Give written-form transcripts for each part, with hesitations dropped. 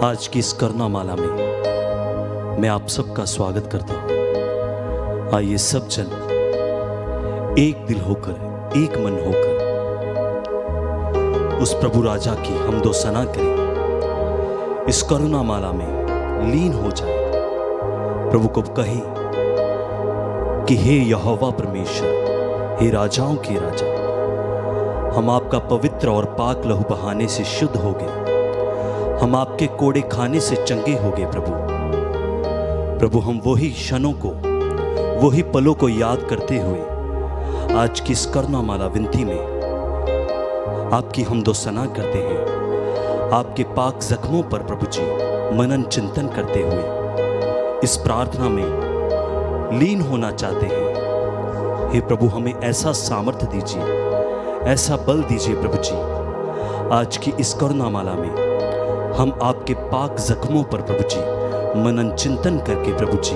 आज की इस करुणा माला में मैं आप सबका स्वागत करता हूँ। आइए सब जन एक दिल होकर, एक मन होकर उस प्रभु राजा की हमदो सना करें। इस करुणा माला में लीन हो जाए, प्रभु को कहें कि हे यहोवा परमेश्वर, हे राजाओं के राजा, हम आपका पवित्र और पाक लहू बहाने से शुद्ध हो गए, हम आपके कोड़े खाने से चंगे हो गए। प्रभु हम वही क्षणों को, वही पलों को याद करते हुए आज की इस करुणा माला विनती में आपकी हमदो सना करते हैं। आपके पाक जख्मों पर प्रभु जी मनन चिंतन करते हुए इस प्रार्थना में लीन होना चाहते हैं। हे प्रभु, हमें ऐसा सामर्थ्य दीजिए, ऐसा बल दीजिए प्रभु जी, आज की इस करुणा माला में हम आपके पाक जख्मों पर प्रभु जी मनन चिंतन करके प्रभु जी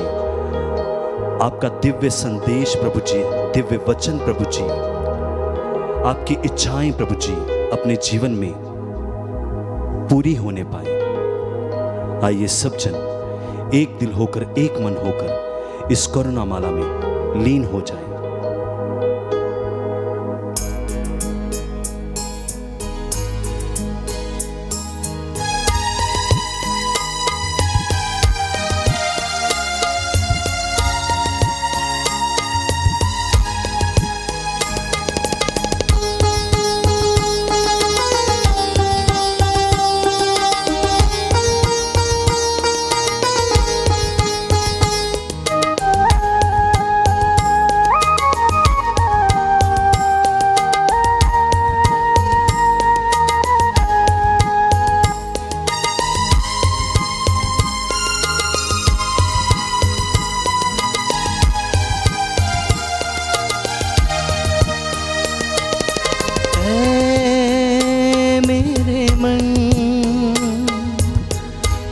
आपका दिव्य संदेश प्रभु जी, दिव्य वचन प्रभु जी, आपकी इच्छाएं प्रभु जी अपने जीवन में पूरी होने पाए। आइए सब जन एक दिल होकर, एक मन होकर इस करुणा माला में लीन हो जाए।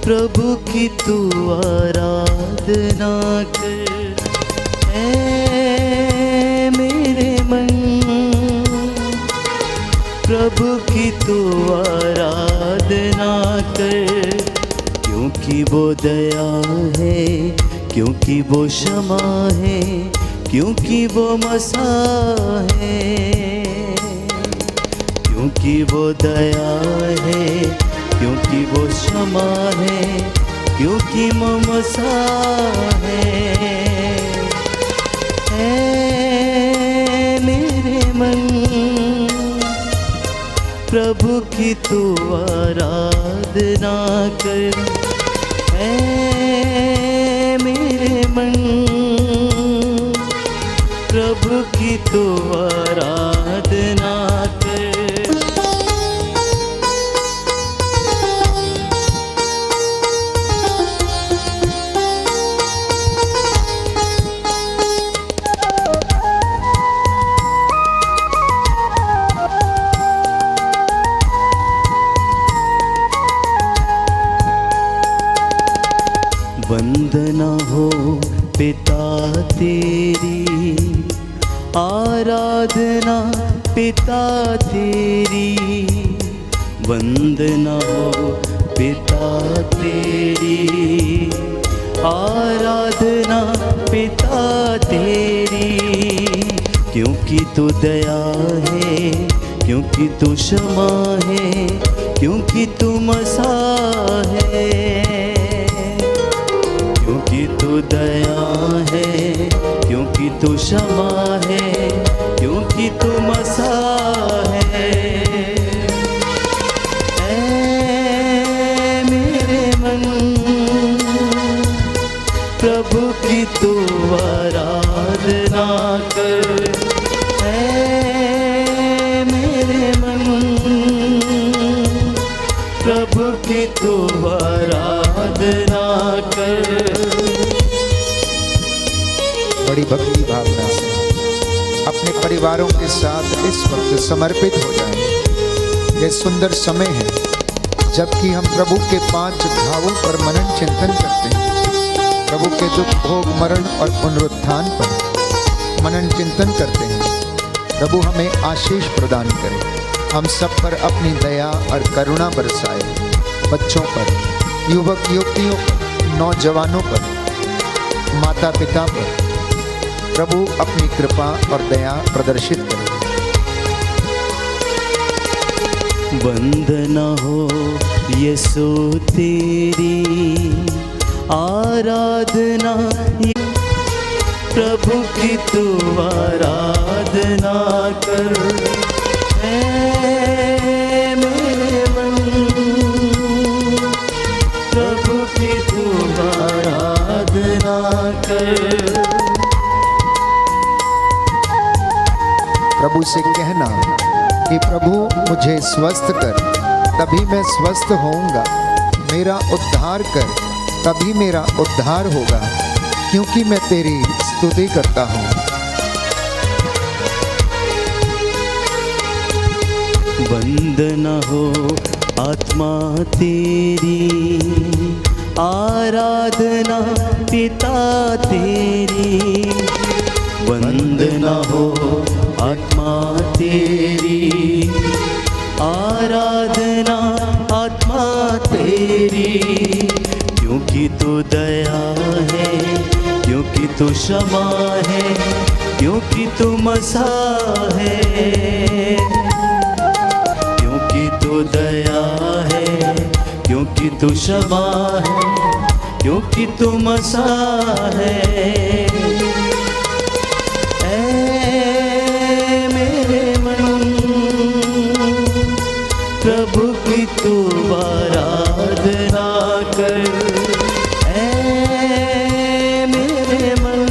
प्रभु की तू आराधना कर, ऐ मेरे मन। प्रभु की तू आराधना कर, क्योंकि वो दया है, क्योंकि वो क्षमा है, क्योंकि वो मसीह है। क्योंकि वो दया है, क्योंकि वो क्षमा है, क्योंकि वो मसीह है। ऐ मेरे मन, प्रभु की तू आराधना कर, ऐ मेरे मन। प्रभु की तू आराधना कर। वंदना हो पिता तेरी, आराधना पिता तेरी। वंदना हो पिता तेरी, आराधना पिता तेरी। क्योंकि तू दया है, क्योंकि तू क्षमा है, क्योंकि तू मसीह है। क्योंकि तू दया है, क्योंकि तू क्षमा है, क्योंकि तू मसीह है। ऐ मेरे मन, प्रभु की तू आराधना कर, ऐ मेरे मन। प्रभु की तू आराधना कर। बड़ी भक्ति भावना से अपने परिवारों के साथ इस वक्त समर्पित हो जाएं। यह सुंदर समय है जबकि हम प्रभु के 5 घावों पर मनन चिंतन करते हैं। प्रभु के दुख, भोग, मरण और पुनरुत्थान पर मनन चिंतन करते हैं। प्रभु हमें आशीष प्रदान करे, हम सब पर अपनी दया और करुणा बरसाए। बच्चों पर, युवक युवतियों पर, नौजवानों पर, माता पिता पर प्रभु अपनी कृपा और दया प्रदर्शित करे। वंदना हो यीशु तेरी, आराधना प्रभु की तू आराधना कर। मेरे मन प्रभु की तू आराधना कर। प्रभु से कहना कि प्रभु मुझे स्वस्थ कर, तभी मैं स्वस्थ होऊंगा। मेरा उद्धार कर, तभी मेरा उद्धार होगा, क्योंकि मैं तेरी स्तुति करता हूँ। वंदना हो आत्मा तेरी, आराधना पिता तेरी। वंदना हो आत्मा तेरी, आराधना आत्मा तेरी। क्योंकि तू दया है, क्योंकि तू क्षमा है, क्योंकि तू मसीह है। क्योंकि तू दया है, क्योंकि तू क्षमा है, क्योंकि तू मसीह है। प्रभु की तू आराधना कर। मेरे मन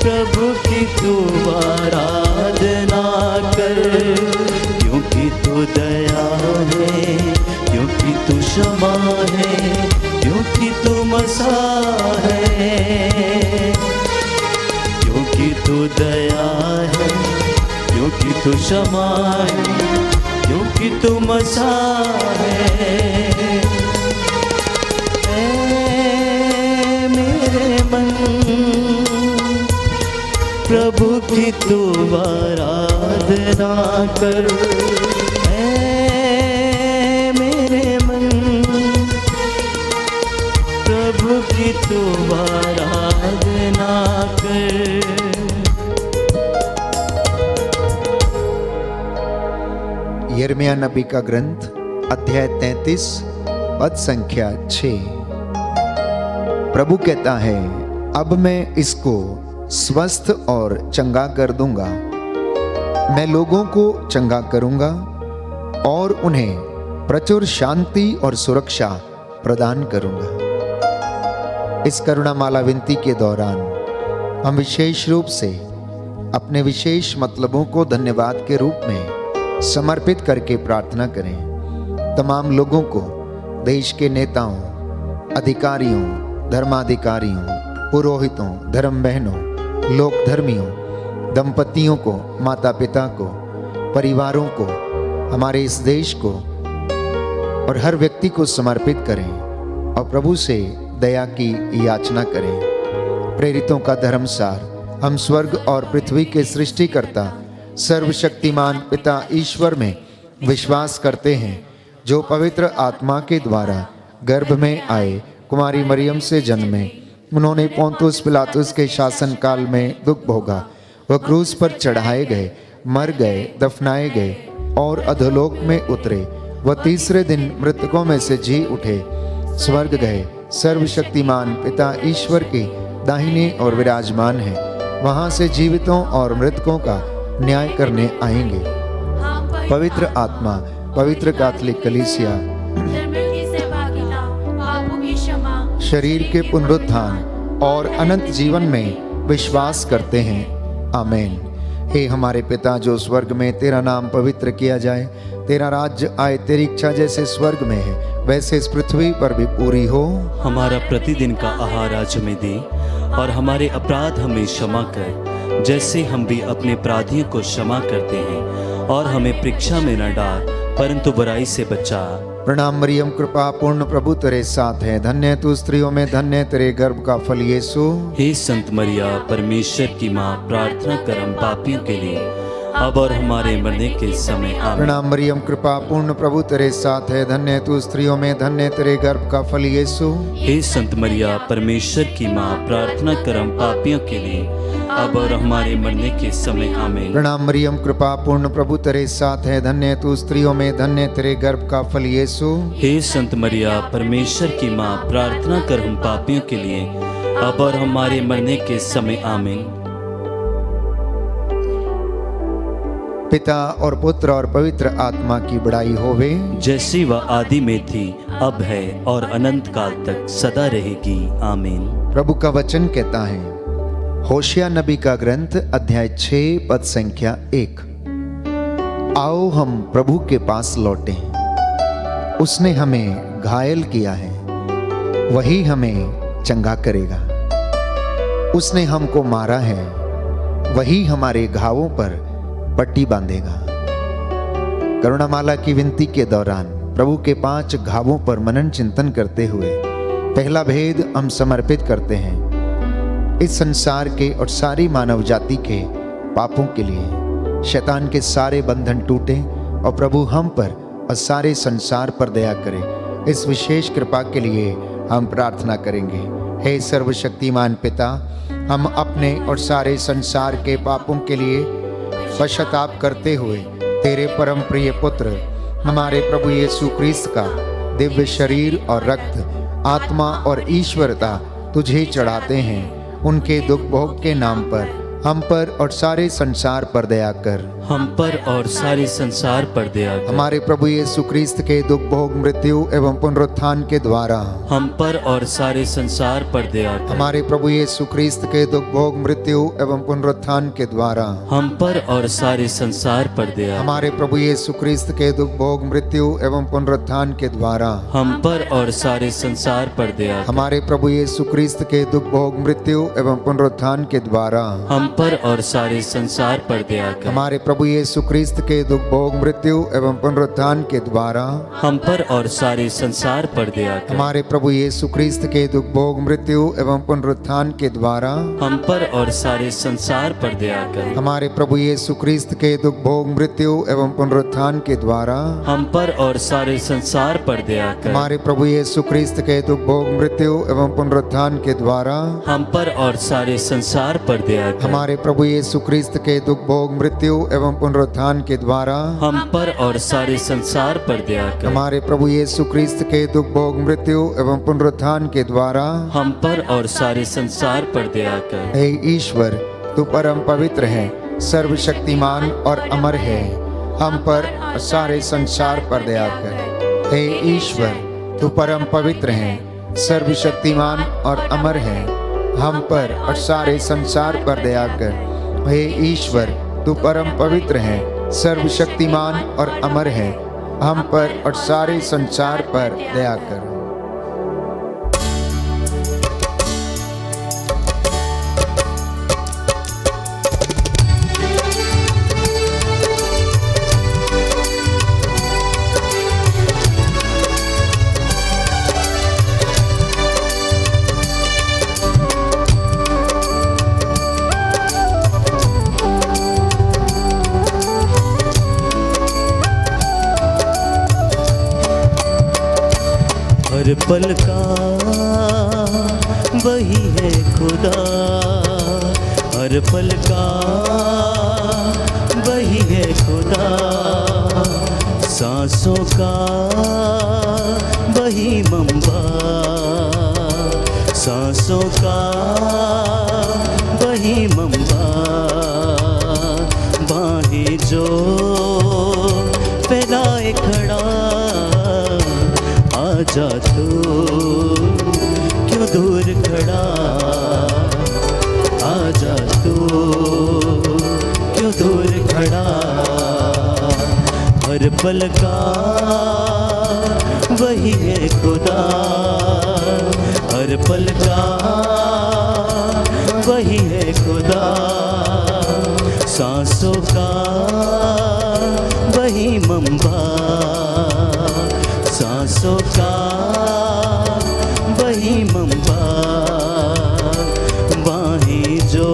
प्रभु की तू आराधना कर। क्योंकि तू दया है, क्योंकि तू क्षमा है, क्योंकि तू मसीह है। क्योंकि तू दया है, क्योंकि तू क्षमा है, क्योंकि तू मसीह है। मेरे मन प्रभु की तू आराधना कर। मेरे मन प्रभु की तू आराधना कर। यिर्मयाह नबी का ग्रंथ अध्याय 33 पद संख्या 6। प्रभु कहता है, अब मैं इसको स्वस्थ और चंगा कर दूंगा। मैं लोगों को चंगा करूंगा और उन्हें प्रचुर शांति और सुरक्षा प्रदान करूंगा। इस करुणामाला विनती के दौरान हम विशेष रूप से अपने विशेष मतलबों को धन्यवाद के रूप में समर्पित करके प्रार्थना करें। तमाम लोगों को, देश के नेताओं, अधिकारियों, धर्माधिकारियों, पुरोहितों, धर्म बहनों, लोक धर्मियों, दंपतियों को, माता पिता को, परिवारों को, हमारे इस देश को और हर व्यक्ति को समर्पित करें और प्रभु से दया की याचना करें। प्रेरितों का धर्मसार हम स्वर्ग और पृथ्वी के सृष्टिकर्ता सर्वशक्तिमान पिता ईश्वर में विश्वास करते हैं, जो पवित्र आत्मा के द्वारा गर्भ में आए, कुमारी मरियम से जन्मे। उन्होंने पोंतुस पिलातुस के शासन काल में दुख भोगा। वह क्रूस पर चढ़ाए गए, मर गए, दफनाए गए और अधोलोक में उतरे। वह तीसरे दिन मृतकों में से जी उठे, स्वर्ग गए, सर्वशक्तिमान पिता ईश्वर के दाहिने और विराजमान है। वहाँ से जीवितों और मृतकों का न्याय करने आएंगे। पवित्र आत्मा, पवित्र कैथोलिक कलीसिया, शरीर के पुनरुत्थान और अनंत जीवन में विश्वास करते हैं। आमीन। हे हमारे पिता जो स्वर्ग में, तेरा नाम पवित्र किया जाए, तेरा राज्य आए, तेरी इच्छा जैसे स्वर्ग में है वैसे इस पृथ्वी पर भी पूरी हो। हमारा प्रतिदिन का आहार आज हमें दे और हमारे अपराध हमें क्षमा कर, जैसे हम भी अपने अपराधियों को क्षमा करते हैं, और हमें परीक्षा में न डाल परंतु बुराई से बचा। प्रणाम मरियम, कृपा पूर्ण प्रभु तेरे साथ है, धन्य तू स्त्रियों में, धन्य तेरे गर्भ का फल यीशु। हे संत मरिया, परमेश्वर की माँ, प्रार्थना कर हम पापियों के लिए अब और हमारे मरने के समय आमीन। प्रणाम मरियम, कृपा पूर्ण, प्रभु तेरे साथ है, धन्य है तू स्त्रियों में, धन्य है तेरे गर्भ का फल यीशु। हे संत मरिया, परमेश्वर की माँ, प्रार्थना कर हम पापियों के लिए, अब और हमारे मरने के समय आमीन। प्रणाम मरियम, कृपा पूर्ण, प्रभु तेरे साथ है, धन्य है तू स्त्रियों में, धन्य है तेरे गर्भ का फल यीशु। हे संत मरिया, परमेश्वर की माँ, प्रार्थना कर हम पापियों के लिए, अब और हमारे मरने के समय आमीन। पिता और पुत्र और पवित्र आत्मा की बड़ाई होवे, जैसी वह आदि में थी, अब है और अनंत काल तक सदा रहेगी आमीन। प्रभु का वचन कहता है, होशिया नबी का ग्रंथ अध्याय 6 पद संख्या 1, आओ हम प्रभु के पास लौटे, उसने हमें घायल किया है, वही हमें चंगा करेगा। उसने हमको मारा है, वही हमारे घावों पर पट्टी बांधेगा। करुणामाला की विनती के दौरान प्रभु के 5 घावों पर मनन चिंतन करते हुए पहला भेद हम समर्पित करते हैं इस संसार के और सारी मानव जाति के पापों के लिए। शैतान के सारे बंधन टूटे और प्रभु हम पर और सारे संसार पर दया करे, इस विशेष कृपा के लिए हम प्रार्थना करेंगे। हे सर्वशक्तिमान पिता, हम अपने और सारे संसार के पापों के लिए पश्चाताप करते हुए तेरे परम प्रिय पुत्र हमारे प्रभु यीशु क्रिस्त का दिव्य शरीर और रक्त, आत्मा और ईश्वरता तुझे चढ़ाते हैं। उनके दुख भोग के नाम पर हम पर और सारे संसार पर दया कर। हम पर और सारे संसार पर दया कर। हमारे प्रभु यीशु क्रिस्त के दुख भोग, मृत्यु एवं पुनरुत्थान के द्वारा हम पर और सारे संसार पर दया कर। हमारे प्रभु यीशु क्रिस्त के दुख भोग, मृत्यु एवं पुनरुत्थान के द्वारा हम पर और सारे संसार पर दया कर। हमारे प्रभु यीशु क्रिस्त के दुख भोग, मृत्यु एवं पुनरुत्थान के द्वारा हम पर और सारे संसार पर दया कर। हमारे प्रभु यीशु क्रिस्त के दुख भोग, मृत्यु एवं पुनरुत्थान के द्वारा हम पर और सारे संसार पर दया कर। हमारे प्रभु यीशु क्रिस्त के दुख भोग, मृत्यु एवं पुनरुत्थान के द्वारा हम पर और सारे संसार पर दया कर। हमारे प्रभु यीशु क्रिस्त के दुख भोग, मृत्यु एवं पुनरुत्थान के द्वारा हम पर और सारे संसार पर दया कर। हमारे प्रभु यीशु क्रिस्त के दुख भोग, मृत्यु एवं पुनरुत्थान के द्वारा हम पर और सारे संसार पर दया कर। हमारे प्रभु यीशु क्रिस्त के दुख भोग, मृत्यु एवं पुनरुत्थान के द्वारा हम पर और सारे संसार पर दया कर। हमारे प्रभु यीशु क्रिस्त के दुख भोग, मृत्यु एवं पुनरुत्थान के द्वारा हम पर और सारे संसार पर दया कर। हमारे प्रभु यीशु क्रिस्त के दुख भोग, मृत्यु एवं पुनरुत्थान के द्वारा हम पर और सारे संसार पर दया कर। हे ईश्वर, तू परम पवित्र है, सर्वशक्तिमान और अमर है, हम पर और सारे संसार पर दया कर। हे ईश्वर, तू परम पवित्र है, सर्वशक्तिमान और अमर है, हम पर और सारे संसार पर दया कर। हे ईश्वर, तू परम पवित्र है, सर्वशक्तिमान और अमर है, हम पर और सारे संसार पर दया कर। हर पल का वही है खुदा, हर पल का वही है खुदा, सांसों का वही मंबा, सांसों का वही मंबा, बाहें जो फैलाए खड़ा, आजा तू क्यों दूर खड़ा, आजा तू क्यों दूर खड़ा, हर पल का वही है खुदा, हर पल का वही है खुदा, सांसों का वही मंबा, सांसों का वही मंबा, बाहें जो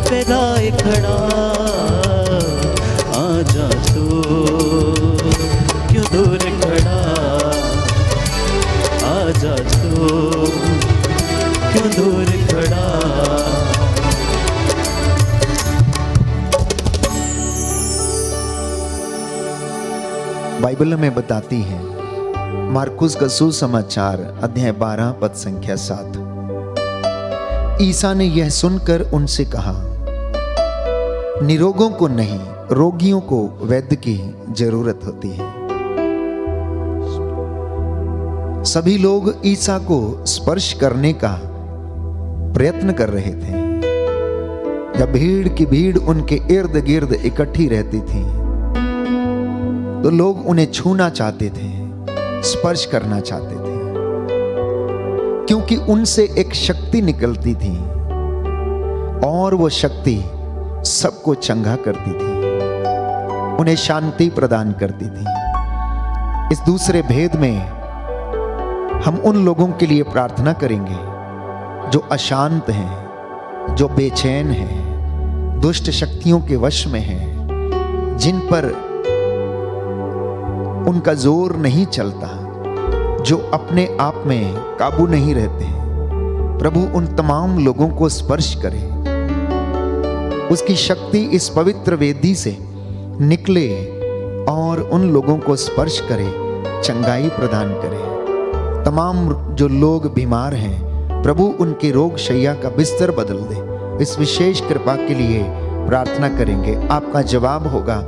फैलाए खड़ा, बाइबल में बताती है, मार्कुस का सुसमाचार अध्याय 12 पद संख्या 7। ईसा ने यह सुनकर उनसे कहा, निरोगों को नहीं, रोगियों को वैद्य की जरूरत होती है। सभी लोग ईसा को स्पर्श करने का प्रयत्न कर रहे थे। जब भीड़ की भीड़ उनके इर्द गिर्द इकट्ठी रहती थी तो लोग उन्हें छूना चाहते थे, स्पर्श करना चाहते थे, क्योंकि उनसे एक शक्ति निकलती थी और वो शक्ति सबको चंगा करती थी, उन्हें शांति प्रदान करती थी। इस दूसरे भेद में हम उन लोगों के लिए प्रार्थना करेंगे जो अशांत हैं, जो बेचैन हैं, दुष्ट शक्तियों के वश में हैं, जिन पर उनका जोर नहीं चलता, जो अपने आप में काबू नहीं रहते। प्रभु उन तमाम लोगों को स्पर्श करे, उसकी शक्ति इस पवित्र वेदी से निकले और उन लोगों को स्पर्श करे, चंगाई प्रदान करे। तमाम जो लोग बीमार हैं, प्रभु उनके रोग शैया का बिस्तर बदल दे। इस विशेष कृपा के लिए प्रार्थना करेंगे। आपका जवाब होगा,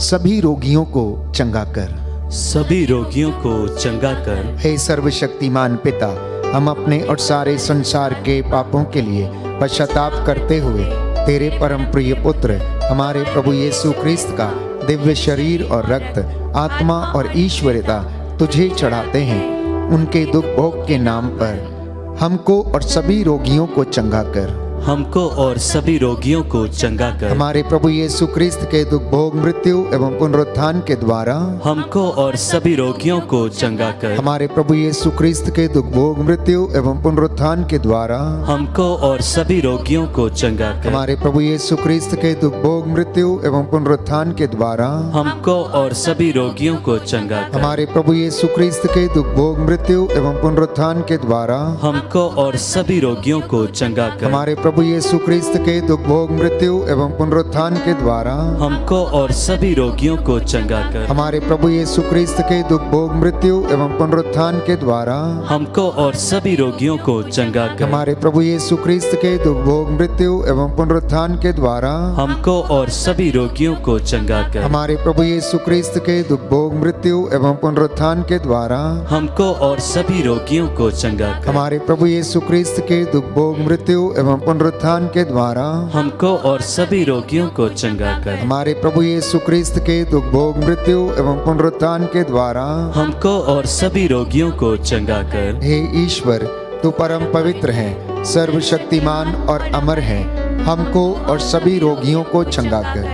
सभी रोगियों को चंगा कर, सभी रोगियों को चंगा कर। हे सर्वशक्तिमान पिता, हम अपने और सारे संसार के पापों के लिए पश्चाताप करते हुए तेरे परम प्रिय पुत्र हमारे प्रभु यीशु क्रिस्त का दिव्य शरीर और रक्त, आत्मा और ईश्वरता तुझे चढ़ाते हैं। उनके दुख भोग के नाम पर हमको और सभी रोगियों को चंगा कर, हमको और सभी रोगियों को चंगा कर। हमारे प्रभु यीशु क्रिस्त के दुख भोग, मृत्यु एवं पुनरुत्थान के द्वारा हमको और सभी रोगियों को चंगा कर। हमारे प्रभु यीशु क्रिस्त के दुख भोग, मृत्यु एवं पुनरुत्थान के द्वारा हमको और सभी रोगियों को चंगा कर। हमारे प्रभु यीशु क्रिस्त के दुख भोग, मृत्यु एवं पुनरुत्थान के द्वारा हमको और सभी रोगियों को चंगा कर। हमारे प्रभु यीशु क्रिस्त के दुख भोग, मृत्यु एवं पुनरुत्थान के द्वारा हमको और सभी रोगियों को चंगा कर। हमारे प्रभु यीशु क्रिस्त के दुख भोग, मृत्यु एवं पुनरुत्थान के द्वारा हमको और सभी रोगियों को चंगा कर। हमारे प्रभु यीशु क्रिस्त के दुख भोग, मृत्यु एवं पुनरुत्थान के द्वारा हमको और सभी रोगियों को चंगा कर। हमारे प्रभु यीशु क्रिस्त के दुख भोग, मृत्यु एवं पुनरुत्थान के द्वारा हमको और सभी रोगियों को चंगा कर। हमारे प्रभु यीशु क्रिस्त के दुख भोग, मृत्यु एवं पुनरुत्थान के द्वारा हमको और सभी रोगियों को चंगा कर। हमारे प्रभु यीशु क्रिस्त के दुख भोग, मृत्यु एवं पुनरुत्थान के द्वारा हमको और सभी रोगियों को चंगा कर। हमारे प्रभु यीशु क्रिस्त के दुख भोग, मृत्यु एवं पुनरुत्थान के द्वारा हमको और सभी रोगियों को चंगा कर। हे ईश्वर, तू परम पवित्र है, सर्वशक्तिमान और अमर है, हमको और सभी रोगियों को चंगा कर।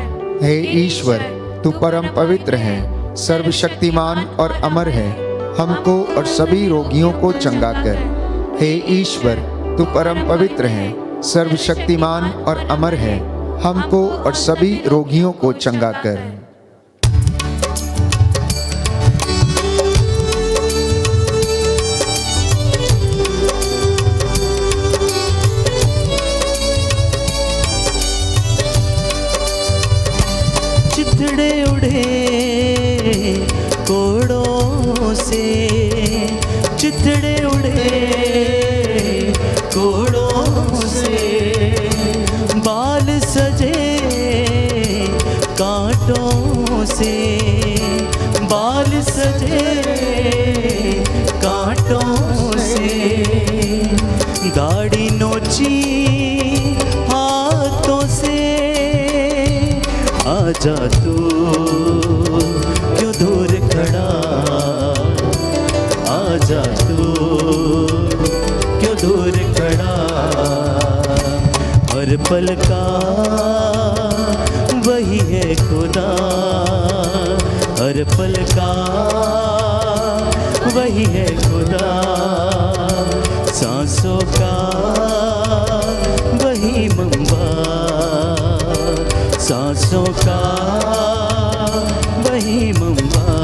हे ईश्वर, तू परम पवित्र है, सर्वशक्तिमान और अमर है, हमको और सभी रोगियों को चंगा कर। हे ईश्वर, तू परम पवित्र है, सर्वशक्तिमान और अमर है, हमको और सभी रोगियों को चंगा कर। चितड़े उड़े कोड़ों से, चितड़े उड़े कोड़ों से, बाल सजे कांटों से, बाल सजे कांटों से, दाढ़ी नोची हाथों से, आजा तू क्यों दूर खड़ा, आजा तू क्यों दूर खड़ा, हर पल का वही है खुदा, हर पल का वही है खुदा, सांसों का वही मंबा, सांसों का वही मंबा,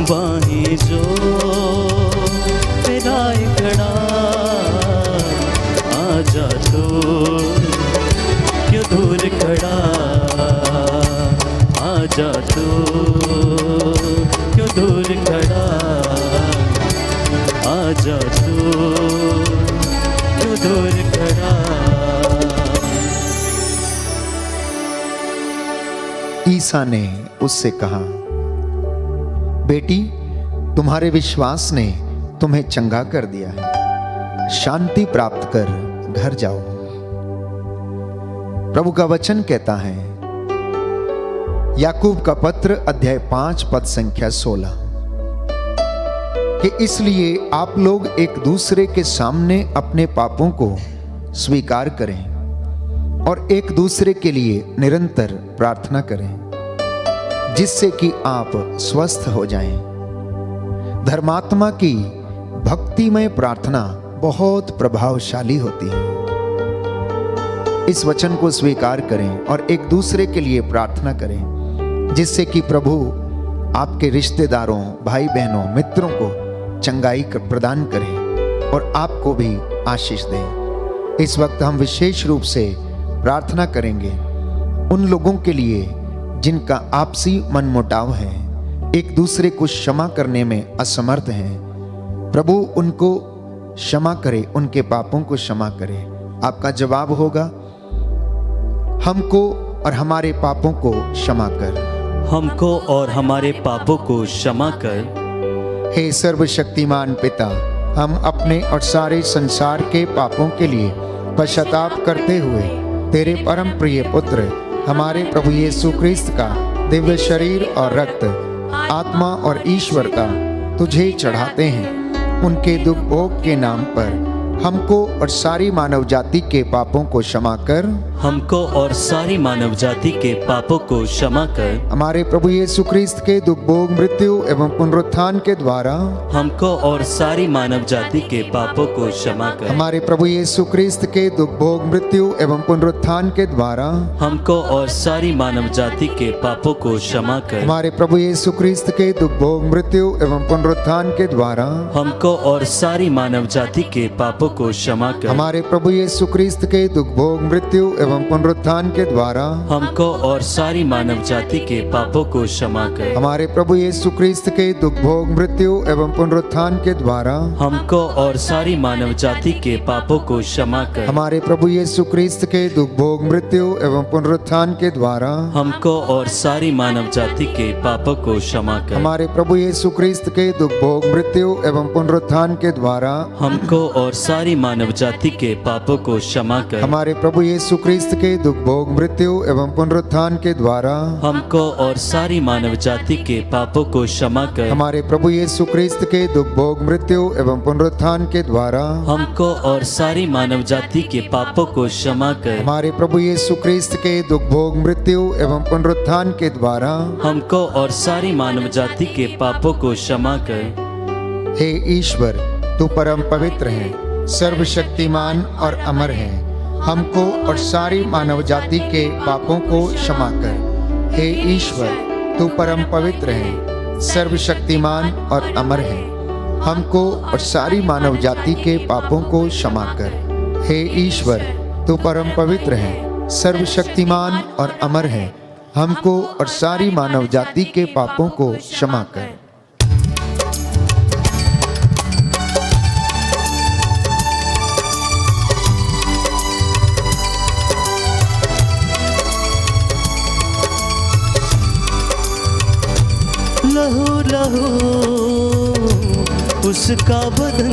बाहें जो फैलाए खड़ा, आजा तो क्यों दूर खड़ा, आजा तो एलीसा ने उससे कहा, बेटी, तुम्हारे विश्वास ने तुम्हें चंगा कर दिया है, शांति प्राप्त कर घर जाओ। प्रभु का वचन कहता है, याकूब का पत्र अध्याय 5 पद संख्या 16, कि इसलिए आप लोग एक दूसरे के सामने अपने पापों को स्वीकार करें और एक दूसरे के लिए निरंतर प्रार्थना करें, जिससे कि आप स्वस्थ हो जाएं। धर्मात्मा की भक्तिमय प्रार्थना बहुत प्रभावशाली होती है। इस वचन को स्वीकार करें और एक दूसरे के लिए प्रार्थना करें, जिससे कि प्रभु आपके रिश्तेदारों, भाई बहनों, मित्रों को चंगाई प्रदान करें और आपको भी आशीष दें। इस वक्त हम विशेष रूप से प्रार्थना करेंगे उन लोगों के लिए जिनका आपसी मनमुटाव है, एक दूसरे को क्षमा करने में असमर्थ हैं। प्रभु उनको क्षमा करे, उनके पापों को क्षमा करे। आपका जवाब होगा, हमको और हमारे पापों को क्षमा कर। हमको और हमारे पापों को क्षमा कर। हे सर्वशक्तिमान पिता, हम अपने और सारे संसार के पापों के लिए पश्चाताप करते हुए तेरे परम प्रिय पुत्र हमारे प्रभु यीशु क्रिस्त का दिव्य शरीर और रक्त, आत्मा और ईश्वरता तुझे चढ़ाते हैं। उनके दुख भोग के नाम पर हमको और सारी मानव जाति के पापों को क्षमा कर। हमको और सारी मानव जाति के पापों को क्षमा कर। हमारे प्रभु यीशु क्रिस्त के दुख भोग, मृत्यु एवं पुनरुत्थान के द्वारा हमको और सारी मानव जाति के पापों को क्षमा कर। हमारे प्रभु यीशु क्रिस्त के दुख भोग, मृत्यु एवं पुनरुत्थान के द्वारा हमको और सारी मानव जाति के पापों को क्षमा कर। हमारे प्रभु यीशु क्रिस्त के दुख भोग, मृत्यु एवं पुनरुत्थान के द्वारा हमको और सारी मानव जाति के पापों को क्षमा कर। हमारे प्रभु यीशु क्रिस्त के दुख भोग, मृत्यु एवं पुनरुत्थान के द्वारा हमको और सारी मानव जाति के पापों को क्षमा कर। हमारे प्रभु यीशु क्रिस्त के दुख भोग, मृत्यु एवं पुनरुत्थान के द्वारा हमको और सारी मानव जाति के पापों को क्षमा कर। हमारे प्रभु यीशु क्रिस्त के दुख भोग, मृत्यु एवं पुनरुत्थान के द्वारा हमको और सारी मानव जाति के पापों को क्षमा कर। हमारे प्रभु यीशु क्रिस्त के दुख भोग, मृत्यु एवं पुनरुत्थान के द्वारा हमको और सारी मानव जाति के पापों को क्षमा कर। हमारे प्रभु यीशु क्रिस्त के दुख भोग, मृत्यु एवं पुनरुत्थान के द्वारा हमको और सारी मानव जाति के पापों को क्षमा कर। हमारे प्रभु यीशु क्रिस्त के दुख भोग, मृत्यु एवं पुनरुत्थान के द्वारा हमको और सारी मानव जाति के पापों को क्षमा कर। हमारे प्रभु यीशु क्रिस्त के दुख भोग, मृत्यु एवं पुनरुत्थान के द्वारा हमको और सारी मानव जाति के पापों को क्षमा कर। हे ईश्वर, तू परम पवित्र है, सर्वशक्तिमान और अमर है। हमको और सारी मानव जाति के पापों को क्षमा कर। हे ईश्वर, तू परम पवित्र है, सर्वशक्तिमान और अमर है। हमको और सारी मानव जाति के पापों को क्षमा कर। हे ईश्वर, तू परम पवित्र है, सर्वशक्तिमान और अमर है। हमको और सारी मानव जाति के पापों को क्षमा कर। लहू लहू उसका बदन,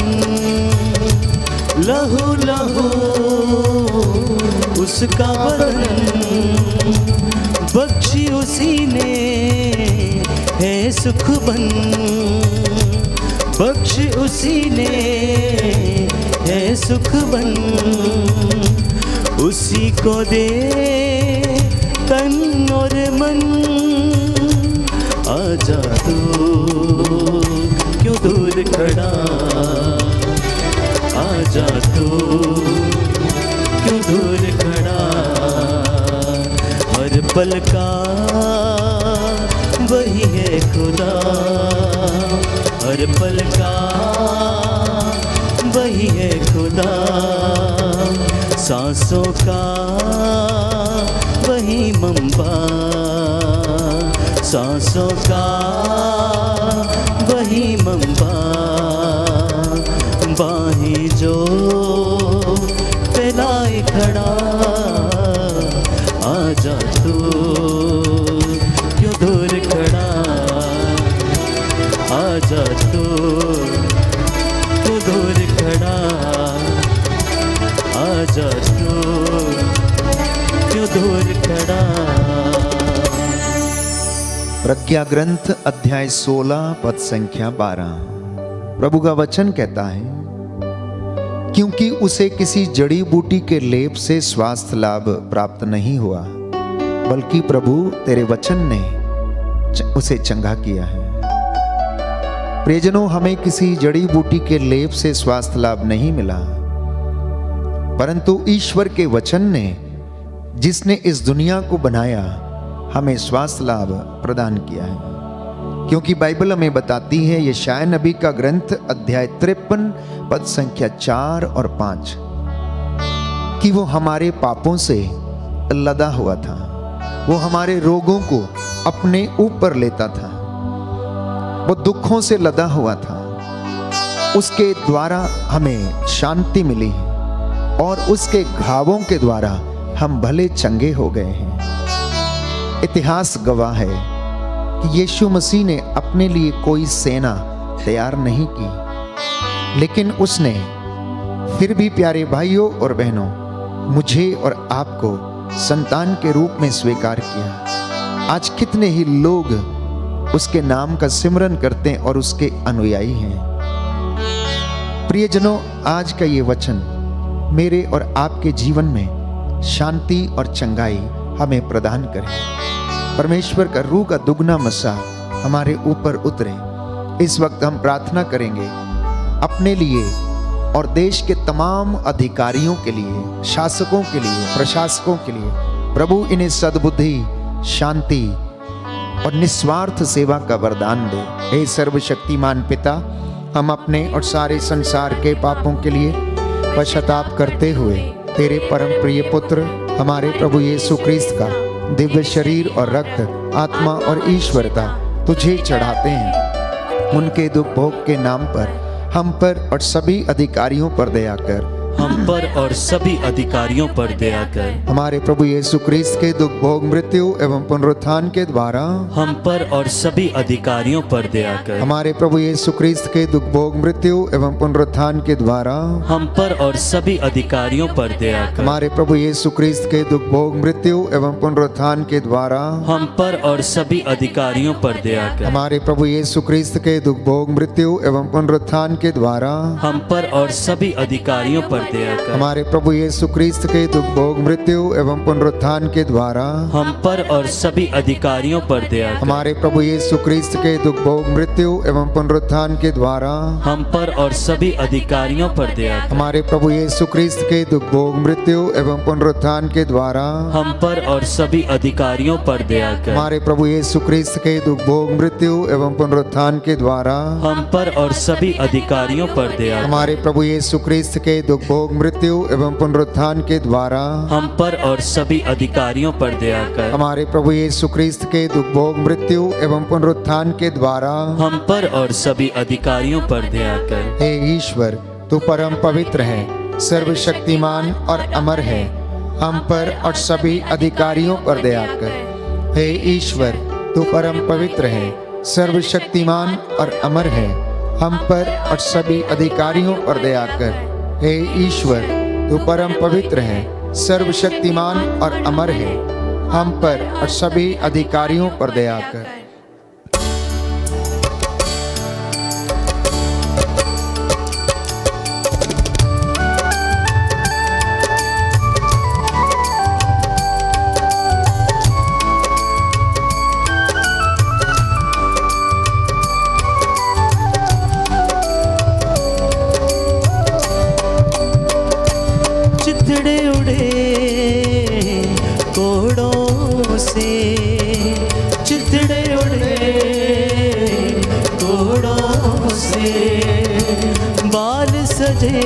लहू लहू उसका बदन, बख्शी उसी ने है सुख बन, बख्श उसी ने है सुख बन, उसी को दे तन और मन। आजा तू क्यों दूर खड़ा, आजा तू क्यों दूर खड़ा, हर पल का वही है खुदा, हर पल का वही है खुदा, सांसों का वही मंबा, सांसों का वही मंबा, बाहें जो फैलाए खड़ा, आजा तू आजा तू दूर खड़ा, आजा तू क्यों दूर खड़ा। प्रज्ञा ग्रंथ अध्याय 16 पद संख्या 12। प्रभु का वचन कहता है, क्योंकि उसे किसी जड़ी बूटी के लेप से स्वास्थ्य लाभ प्राप्त नहीं हुआ, बल्कि प्रभु तेरे वचन ने उसे चंगा किया है। प्रियजनों, हमें किसी जड़ी बूटी के लेप से स्वास्थ्य लाभ नहीं मिला, परंतु ईश्वर के वचन ने, जिसने इस दुनिया को बनाया, हमें स्वास्थ्य लाभ प्रदान किया है। क्योंकि बाइबल हमें बताती है, यशायाह नबी का ग्रंथ अध्याय 53 पद संख्या 4 और 5, कि वो हमारे पापों से लदा हुआ था, वो हमारे रोगों को अपने ऊपर लेता था, वो दुखों से लदा हुआ था, उसके द्वारा हमें शांति मिली है और उसके घावों के द्वारा हम भले चंगे हो गए हैं। इतिहास गवाह है कि यीशु मसीह ने अपने लिए कोई सेना तैयार नहीं की, लेकिन उसने फिर भी प्यारे भाइयों और बहनों, मुझे और आपको संतान के रूप में स्वीकार किया। आज कितने ही लोग उसके नाम का सिमरन करते हैं और उसके अनुयायी हैं। प्रियजनों, आज का ये वचन मेरे और आपके जीवन में शांति और चंगाई हमें प्रदान करे। परमेश्वर का रूह का दुगना मसा हमारे ऊपर उतरे। इस वक्त हम प्रार्थना करेंगे अपने लिए और देश के तमाम अधिकारियों के लिए, शासकों के लिए, प्रशासकों के लिए। प्रभु इन्हें सद्बुद्धि, शांति और निस्वार्थ सेवा का वरदान दे। हे सर्वशक्तिमान पिता, हम अपने और सारे संसार के पापों के लिए पश्चाताप करते हुए तेरे परम प्रिय पुत्र हमारे प्रभु यीशु ख्रीस्त का दिव्य शरीर और रक्त, आत्मा और ईश्वरता तुझे चढ़ाते हैं। उनके दुख भोग के नाम पर हम पर और सभी अधिकारियों पर दया कर, हम पर और सभी अधिकारियों पर दया कर। हमारे प्रभु यीशु ख्रीस्त के दुख भोग, मृत्यु एवं पुनरुत्थान के द्वारा हम पर और सभी अधिकारियों पर दया कर। हमारे प्रभु यीशु ख्रीस्त के दुख भोग, मृत्यु एवं पुनरुत्थान के द्वारा हम पर और सभी अधिकारियों पर दया कर। हमारे प्रभु यीशु ख्रीस्त के दुख भोग, मृत्यु एवं पुनरुत्थान के द्वारा हम पर और सभी अधिकारियों पर दया कर। हमारे प्रभु यीशु ख्रीस्त के दुख भोग, मृत्यु एवं पुनरुत्थान के द्वारा हम पर और सभी अधिकारियों पर दया कर। हमारे प्रभु यीशु ख्रीस्त के दुख भोग, मृत्यु एवं पुनरुत्थान के द्वारा हम पर और सभी अधिकारियों पर दया कर। हमारे प्रभु यीशु ख्रीस्त के दुख भोग, मृत्यु एवं पुनरुत्थान के द्वारा हम पर और सभी अधिकारियों पर दया कर। हमारे प्रभु यीशु ख्रीस्त के दुख भोग, मृत्यु एवं पुनरुत्थान के द्वारा हम पर और सभी अधिकारियों पर दया कर। हमारे प्रभु यीशु ख्रीस्त के दुख भोग, मृत्यु एवं पुनरुत्थान के द्वारा हम पर और सभी अधिकारियों पर दया कर। हमारे प्रभु यीशु ख्रीस्त के दुख भोग, मृत्यु एवं पुनरुत्थान के द्वारा हम पर और सभी अधिकारियों पर दया कर। हमारे प्रभु यीशु ख्रीस्त के दुख भोग, मृत्यु एवं पुनरुत्थान के द्वारा हम पर और सभी अधिकारियों पर दया कर। हे ईश्वर, तू परम पवित्र है, सर्वशक्तिमान और अमर है, हम पर और सभी अधिकारियों पर दया कर। हे ईश्वर, तू परम पवित्र है, सर्वशक्तिमान और अमर है, हम पर और सभी अधिकारियों पर दया कर। हे ईश्वर, तू परम पवित्र है, सर्वशक्तिमान और अमर है, हम पर और सभी अधिकारियों पर दया कर। चितड़े उड़े कोड़ों से, चितड़े उड़े कोड़ों से, बाल सजे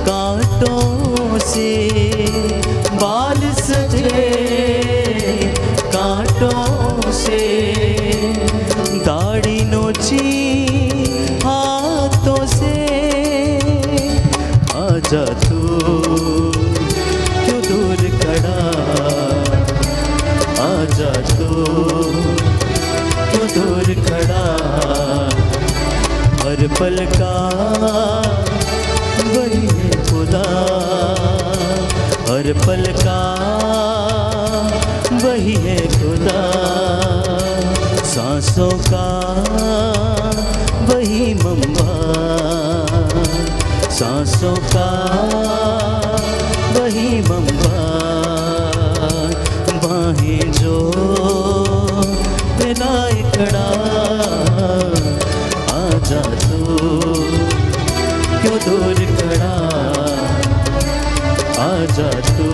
कांटों से, बाल सजे कांटों से, दाढ़ी नोची हाथों से, आजा तू क्यों दूर खड़ा, आजा तू क्यों दूर खड़ा, हर पल का वही है खुदा, हर पल का वही है खुदा, सांसों का वही मंबा, सांसों का वही मंबा, बाहें जो मिलाए खड़ा, आजा तू क्यों दूर खड़ा, आजा तू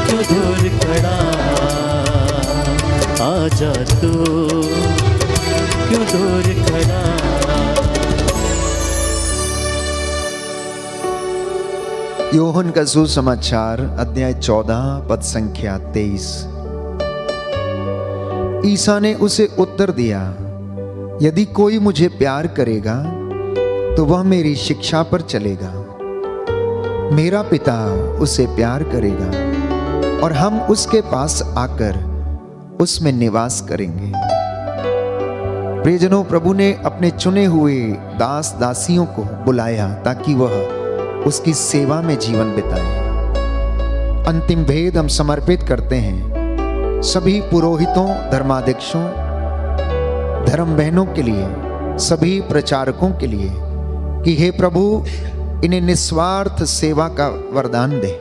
क्यों दूर खड़ा, आजा तू क्यों दूर खड़ा। योहन का सुसमाचार अध्याय 14 पद संख्या 23। ईसा ने उसे उत्तर दिया, यदि कोई मुझे प्यार करेगा तो वह मेरी शिक्षा पर चलेगा, मेरा पिता उसे प्यार करेगा और हम उसके पास आकर उसमें निवास करेंगे। प्रियजनों, प्रभु ने अपने चुने हुए दास दासियों को बुलाया ताकि वह उसकी सेवा में जीवन बिताए। अंतिम भेद हम समर्पित करते हैं सभी पुरोहितों, धर्माध्यक्षों, धर्म बहनों के लिए, सभी प्रचारकों के लिए कि हे प्रभु, इन्हें निस्वार्थ सेवा का वरदान दे,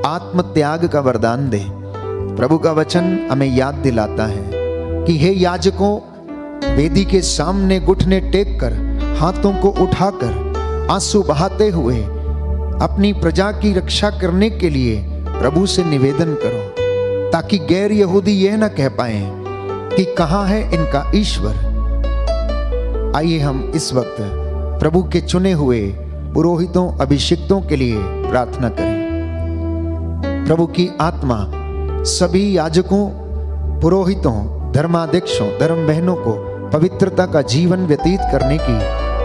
आत्म त्याग का वरदान दे। प्रभु का वचन हमें याद दिलाता है कि हे याजकों, वेदी के सामने घुटने टेक कर, हाथों को उठाकर, आंसू बहाते हुए अपनी प्रजा की रक्षा करने के लिए प्रभु से निवेदन करो, ताकि गैर यहूदी यह ना कह पाए कि कहाँ है इनका ईश्वर। आइए हम इस वक्त प्रभु के चुने हुए पुरोहितों, अभिषिक्तों के लिए प्रार्थना करें। प्रभु की आत्मा सभी याजकों, पुरोहितों, धर्माध्यक्षों, धर्म बहनों को पवित्रता का जीवन व्यतीत करने की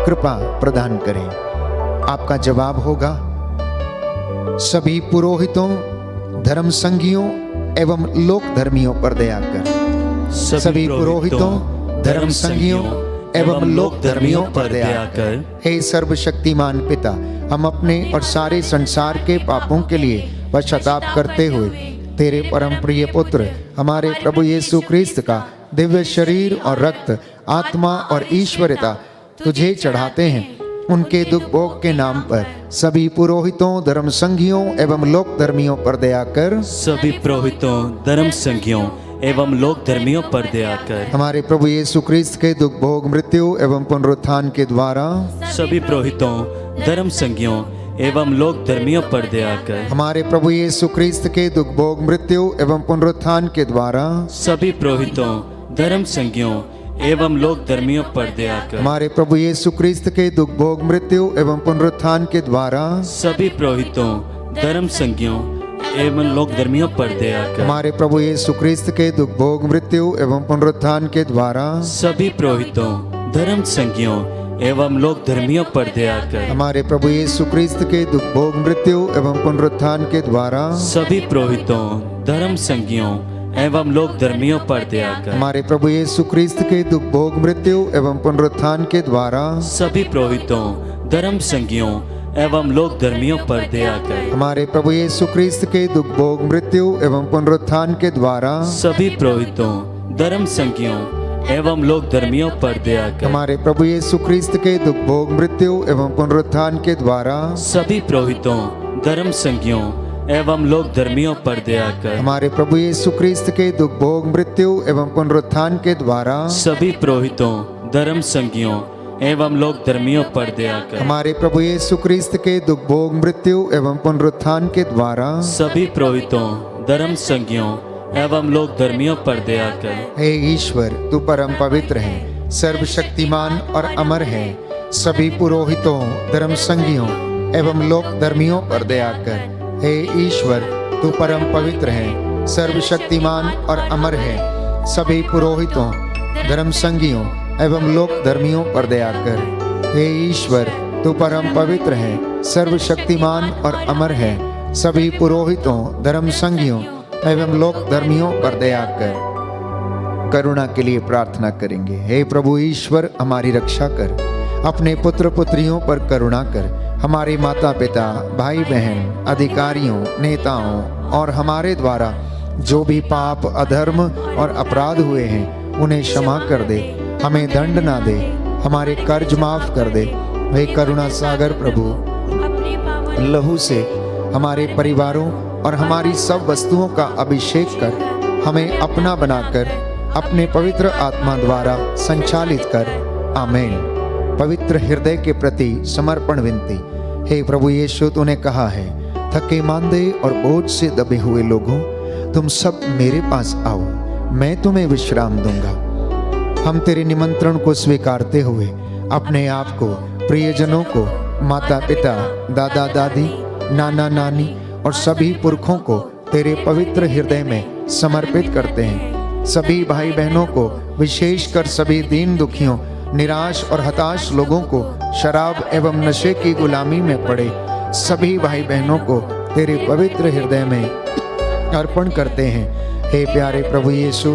कृपा प्रदान करें। आपका जवाब होगा, सभी पुरोहितों, धर्म संघियों एवं लोक धर्मियों पर दया कर। सभी पुरोहितों, धर्म संघियों एवं लोक धर्मियों पर दया कर। हे सर्वशक्तिमान पिता, हम अपने और सारे संसार के पापों के लिए पश्चाताप करते हुए तेरे परम प्रिय पुत्र हमारे प्रभु यीशु क्रिस्त का दिव्य शरीर और रक्त, आत्मा और ईश्वरता तुझे चढ़ाते हैं। उनके दुख भोग के नाम पर सभी पुरोहितों, धर्म संघियों एवं लोक धर्मियों पर दया कर। सभी पुरोहितों, धर्म संघियों एवं लोक धर्मियों पर दया कर। हमारे प्रभु यीशु क्रिस्त के दुख भोग, मृत्यु एवं पुनरुत्थान के द्वारा सभी पुरोहितों, धर्म संघियों एवं लोक धर्मियों पर दया कर। हमारे प्रभु यीशु क्रिस्त के दुख भोग, मृत्यु एवं पुनरुत्थान के द्वारा सभी पुरोहितों, धर्म संघियों एवं लोक धर्मियों पर दया कर। हमारे प्रभु यीशु क्रिस्त के दुख भोग, मृत्यु एवं पुनरुत्थान के द्वारा सभी पुरोहितों, धर्म संघियों एवं लोक धर्मियों पर दया कर। हमारे प्रभु यीशु क्रिस्त के दुख भोग, मृत्यु एवं पुनरुत्थान के द्वारा सभी पुरोहितों, धर्म संघियों एवं लोक धर्मियों पर दया कर। हमारे प्रभु यीशु क्रिस्त के दुख भोग, मृत्यु एवं पुनरुत्थान के द्वारा सभी पुरोहितों, धर्म संघियों एवं लोक धर्मियों पर दया कर। हमारे प्रभु यीशु क्रिस्त के दुख भोग, मृत्यु एवं पुनरुत्थान के द्वारा सभी पुरोहितों, धर्म संघियों एवं लोक धर्मियों पर दया कर। हमारे प्रभु यीशु क्रिस्त के दुख भोग, मृत्यु एवं पुनरुत्थान के द्वारा सभी पुरोहितों, धर्म संघियों एवं लोक धर्मियों पर दया कर। हमारे प्रभु यीशु क्रिस्त के दुख भोग, मृत्यु एवं पुनरुत्थान के द्वारा सभी पुरोहितों, धर्म संघियों एवं लोक धर्मियों पर दया कर। हमारे प्रभु यीशु क्रिस्त के दुख भोग, मृत्यु एवं पुनरुत्थान के द्वारा सभी पुरोहितों, धर्म संघियों एवं लोक धर्मियों पर दया कर। हमारे प्रभु यीशु क्रिस्त के दुख भोग, मृत्यु एवं पुनरुत्थान के द्वारा सभी पुरोहितों, धर्म संघियों एवं लोक धर्मियों पर दया कर। हे ईश्वर, तू परम पवित्र है, सर्वशक्तिमान और अमर है। सभी पुरोहितों, धर्म संघियों एवं लोक धर्मियों पर दया कर। हे ईश्वर, तू परम पवित्र है, सर्वशक्तिमान और अमर है। सभी पुरोहितों, धर्म संघियों एवं लोक धर्मियों पर दया कर। हे ईश्वर, तू परम पवित्र है, सर्वशक्तिमान और अमर है। सभी पुरोहितों, धर्म संघियों एवं लोक धर्मियों पर दया कर। करुणा के लिए प्रार्थना करेंगे। हे प्रभु ईश्वर, हमारी रक्षा कर, अपने पुत्र पुत्रियों पर करुणा कर। हमारे माता पिता, भाई बहन, अधिकारियों, नेताओं और हमारे द्वारा जो भी पाप, अधर्म और अपराध हुए हैं उन्हें क्षमा कर दे, हमें दंड ना दे, हमारे कर्ज माफ कर दे। हे करुणा सागर प्रभु, लहू से हमारे परिवारों और हमारी सब वस्तुओं का अभिषेक कर, हमें अपना बनाकर अपने पवित्र आत्मा द्वारा संचालित कर। आमीन। पवित्र हृदय के प्रति समर्पण विनती। हे प्रभु यीशु, तूने कहा है, थके मांदे और बोझ से दबे हुए लोगों, तुम सब मेरे पास आओ, मैं तुम्हें विश्राम दूंगा। हम तेरे निमंत्रण को स्वीकारते हुए अपने आप को, प्रियजनों को, माता पिता, दादा दादी, नाना नानी और सभी पुरखों को तेरे पवित्र हृदय में समर्पित करते हैं। सभी भाई बहनों को, विशेषकर सभी दीन दुखियों, निराश और हताश लोगों को, शराब एवं नशे की गुलामी में पड़े सभी भाई बहनों को तेरे पवित्र हृदय में अर्पण करते हैं। हे प्यारे प्रभु यीशु,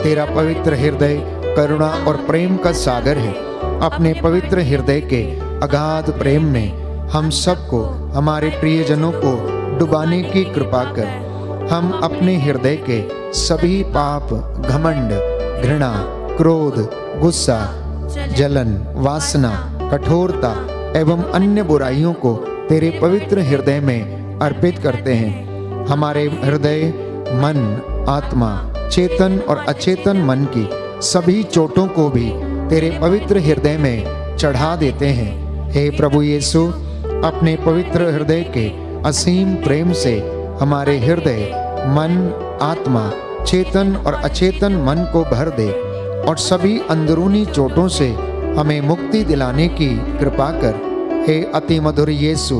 तेरा पवित्र हृदय करुणा और प्रेम का सागर है। अपने पवित्र हृदय के अगाध प्रेम में हम सबको, हमारे प्रियजनों को डुबाने की कृपा कर। हम अपने हृदय के सभी पाप, घमंड, घृणा, क्रोध, गुस्सा, जलन, वासना, कठोरता एवं अन्य बुराइयों को तेरे पवित्र हृदय में अर्पित करते हैं। हमारे हृदय, मन, आत्मा, चेतन और अचेतन मन की सभी चोटों को भी तेरे पवित्र हृदय में चढ़ा देते हैं। हे प्रभु यीशु, अपने पवित्र हृदय के असीम प्रेम से हमारे हृदय, मन, आत्मा, चेतन और अचेतन मन को भर दे और सभी अंदरूनी चोटों से हमें मुक्ति दिलाने की कृपा कर। हे अति मधुर यीशु,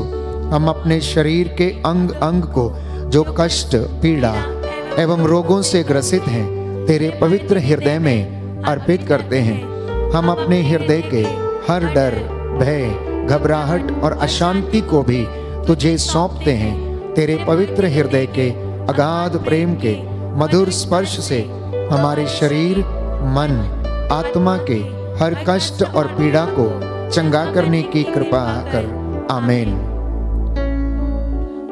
हम अपने शरीर के अंग अंग को जो कष्ट, पीड़ा एवं रोगों से ग्रसित हैं, तेरे पवित्र हृदय में अर्पित करते हैं। हम अपने हृदय के हर डर, भय, घबराहट और अशांति को भी तुझे सौंपते हैं। तेरे पवित्र हृदय के अगाध प्रेम के मधुर स्पर्श से हमारे शरीर, मन, आत्मा के हर कष्ट और पीड़ा को चंगा करने की कृपा कर। आमीन।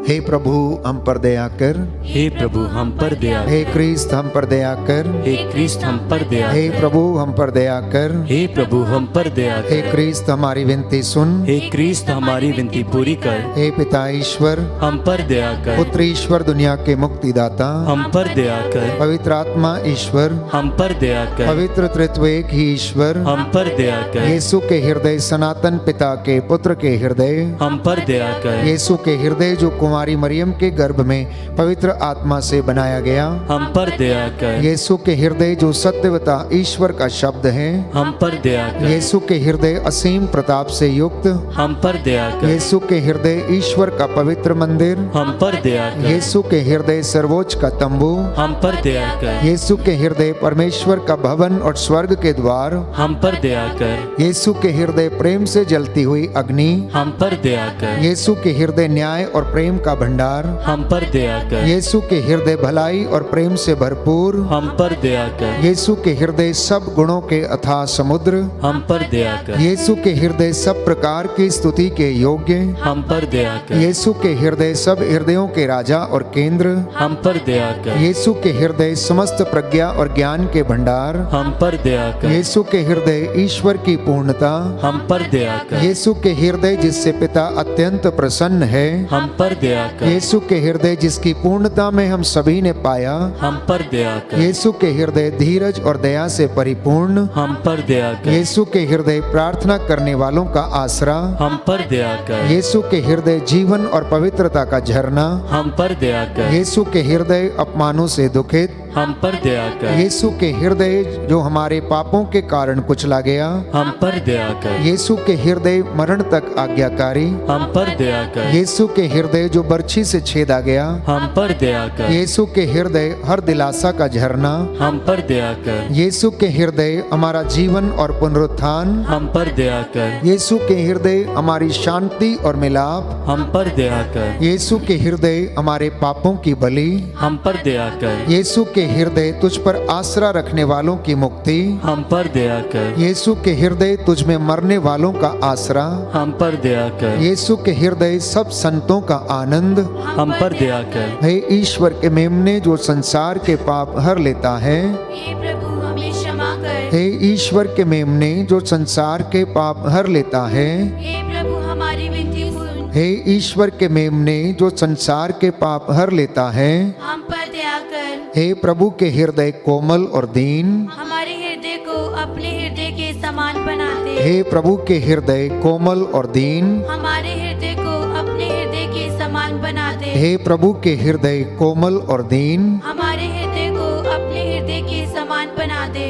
हे प्रभु, हम पर दया कर। हे प्रभु, हम पर दया कर। हे क्रिस्त, हम पर दया कर। हे क्रिस्त, हम पर दया हे कर। प्रभु, हम पर दया कर। हे प्रभु, हम पर दया हे कर। क्रिस्त, हमारी विनती सुन। हे क्रिस्त, हमारी विनती पूरी कर। हे पिता ईश्वर, हम पर दया कर। पुत्र ईश्वर, दुनिया के मुक्तिदाता, हम पर दया कर। पवित्र आत्मा ईश्वर, हम पर दया कर। पवित्र त्रित्व एक ही ईश्वर, हम पर दया कर। यीशु के हृदय, सनातन पिता के पुत्र के हृदय, हम पर दया कर। यीशु के हृदय जो कुमारी मरियम के गर्भ में पवित्र आत्मा से बनाया गया, हम पर दया कर। यीशु के हृदय जो सत्यवता ईश्वर का शब्द है, हम पर दया कर। यीशु के हृदय असीम प्रताप से युक्त, हम पर दया कर। यीशु के हृदय ईश्वर का पवित्र मंदिर, हम पर दया कर। यीशु के हृदय सर्वोच्च का तंबू, हम पर दया कर। यीशु के हृदय परमेश्वर का भवन और स्वर्ग के द्वार, हम पर दया कर। यीशु के हृदय प्रेम से जलती हुई अग्नि, हम पर दया कर। यीशु के हृदय न्याय और प्रेम का भंडार, हम पर दया कर। यीशु के हृदय भलाई और प्रेम से भरपूर, हम पर दया कर। यीशु के हृदय सब गुणों के अथाह समुद्र, हम पर दया कर। यीशु के हृदय सब प्रकार की स्तुति के योग्य, हम पर दया कर। यीशु के हृदय सब हृदयों के राजा और केंद्र, हम पर दया कर। यीशु के हृदय समस्त प्रज्ञा और ज्ञान के भंडार, हम पर दया कर। यीशु के हृदय ईश्वर की पूर्णता, हम पर दया कर। यीशु के हृदय जिससे पिता अत्यंत प्रसन्न है, हम पर दया कर। यीशु के हृदय जिसकी पूर्णता में हम सभी ने पाया, हम पर दया कर। यीशु के हृदय धीरज और दया से परिपूर्ण, हम पर दया कर। यीशु के हृदय प्रार्थना करने वालों का आसरा, हम पर दया कर। यीशु के हृदय जीवन और पवित्रता का झरना, हम पर दया कर। यीशु के हृदय अपमानों से दुखित, हम पर दया कर। यीशु के हृदय जो हमारे पापों के कारण कुचला गया, हम पर दया कर। यीशु के हृदय मरण तक आज्ञाकारी, हम पर दया कर। यीशु के हृदय जो बर्छी से छेदा गया, हम पर दया कर। यीशु के हृदय हर दिलासा का झरना, हम पर दया कर। यीशु के हृदय हमारा जीवन और पुनरुत्थान, हम पर दया कर। यीशु के हृदय हमारी शांति और मिलाप, हम पर दया कर। यीशु के हृदय हमारे पापों की बलि, हम पर दया कर। यीशु के हृदय तुझ पर आसरा रखने वालों की मुक्ति, हम पर दया कर। यीशु के हृदय तुझ में मरने वालों का आसरा, हम पर दया कर। यीशु के हृदय सब संतों का आनंद, हम पर दया कर। हे ईश्वर के मेमने जो संसार के पाप हर लेता है, हे प्रभु हमें क्षमा कर। हे ईश्वर के मेमने जो संसार के पाप हर लेता है, हे प्रभु हमारी विनती सुन। हे ईश्वर के मेमने जो संसार के पाप हर लेता है, हम पर दया कर। हे प्रभु के हृदय कोमल और दीन, हमारे हृदय को अपने हृदय के समान बना दे। हे प्रभु के हृदय कोमल और दीन, हमारे हृदय को अपने हृदय के समान बना दे। हे प्रभु के हृदय कोमल और दीन। हमारे हृदय को अपने हृदय के समान बना दे।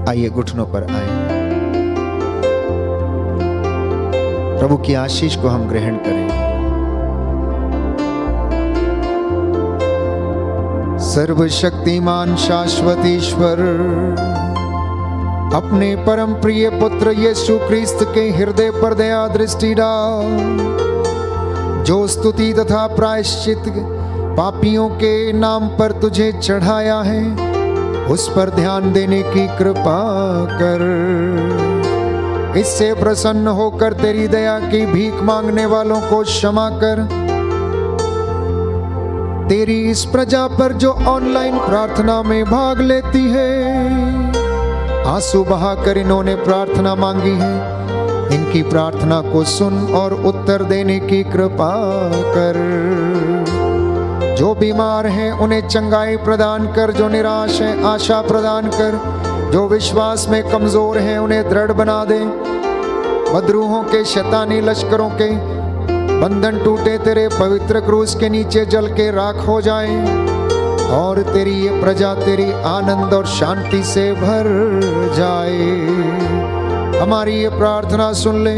आइए घुटनों पर आए, प्रभु की आशीष को हम ग्रहण करें। सर्वशक्तिमान शाश्वत ईश्वर अपने परम प्रिय पुत्र यीशु क्रिस्त के हृदय पर दया दृष्टि डाल, जो स्तुति तथा प्रायश्चित पापियों के नाम पर तुझे चढ़ाया है, उस पर ध्यान देने की कृपा कर। इससे प्रसन्न होकर तेरी दया की भीख मांगने वालों को क्षमा कर। तेरी इस प्रजा पर जो ऑनलाइन प्रार्थना में भाग लेती है, आंसू बहाकर इन्होंने प्रार्थना मांगी है, इनकी प्रार्थना को सुन और उत्तर देने की कृपा कर। जो बीमार हैं उन्हें चंगाई प्रदान कर, जो निराश हैं आशा प्रदान कर, जो विश्वास में कमजोर हैं उन्हें दृढ़ बना दे। बदरूहों के शैतानी लश्करों के बंधन टूटे, तेरे पवित्र क्रूस के नीचे जल के राख हो जाए, और तेरी ये प्रजा तेरी आनंद और शांति से भर जाए। हमारी ये प्रार्थना सुन ले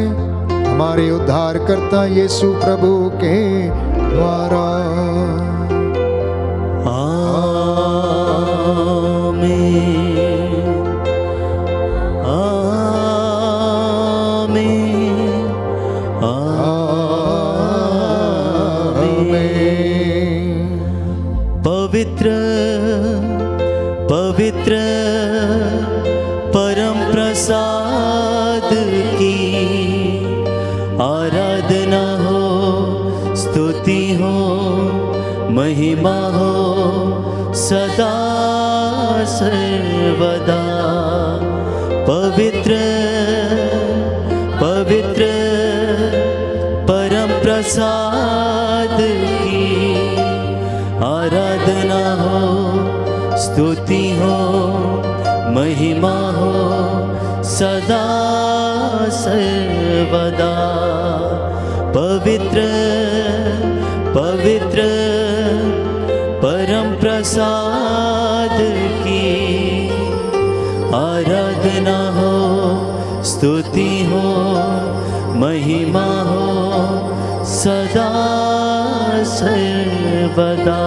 हमारे उद्धारकर्ता यीशु प्रभु के द्वारा। पवित्र पवित्र परम प्रसाद की आराधना हो, स्तुति हो, महिमा हो सदा सर्वदा। पवित्र पवित्र परम प्रसाद की आराधना हो, स्तुति हो, महिमा हो सदा सर्वदा। पवित्र पवित्र परम प्रसाद की आराधना हो, स्तुति हो, महिमा हो सदा सर्वदा।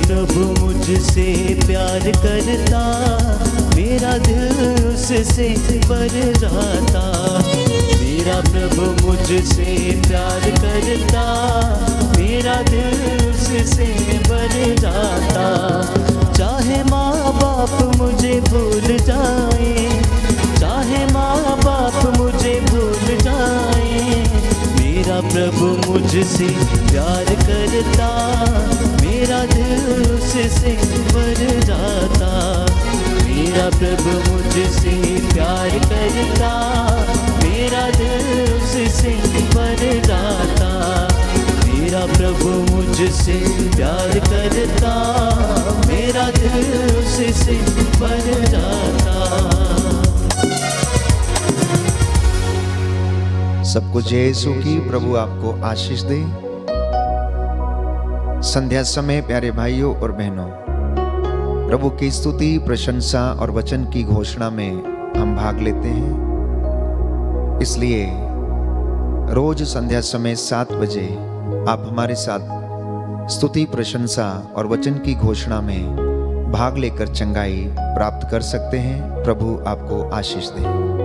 प्रभु मुझसे प्यार करता, मेरा दिल उससे भर जाता। मेरा प्रभु मुझसे प्यार करता, मेरा दिल उससे भर जाता। चाहे माँ बाप मुझे भूल जाए, चाहे माँ बाप मुझे भूल जाए, मेरा प्रभु मुझसे प्यार करता, मेरा दिल उससे भर जाता। मेरा प्रभु मुझसे प्यार करता, मेरा दिल उससे भर जाता। मेरा प्रभु मुझसे प्यार करता, मेरा दिल उससे भर जाता। सब कुछ यीशु की प्रभु आपको आशीष दे। संध्या समय प्यारे भाइयों और बहनों, प्रभु की स्तुति, प्रशंसा और वचन की घोषणा में हम भाग लेते हैं। इसलिए रोज संध्या समय 7 बजे आप हमारे साथ स्तुति, प्रशंसा और वचन की घोषणा में भाग लेकर चंगाई प्राप्त कर सकते हैं। प्रभु आपको आशीष दे।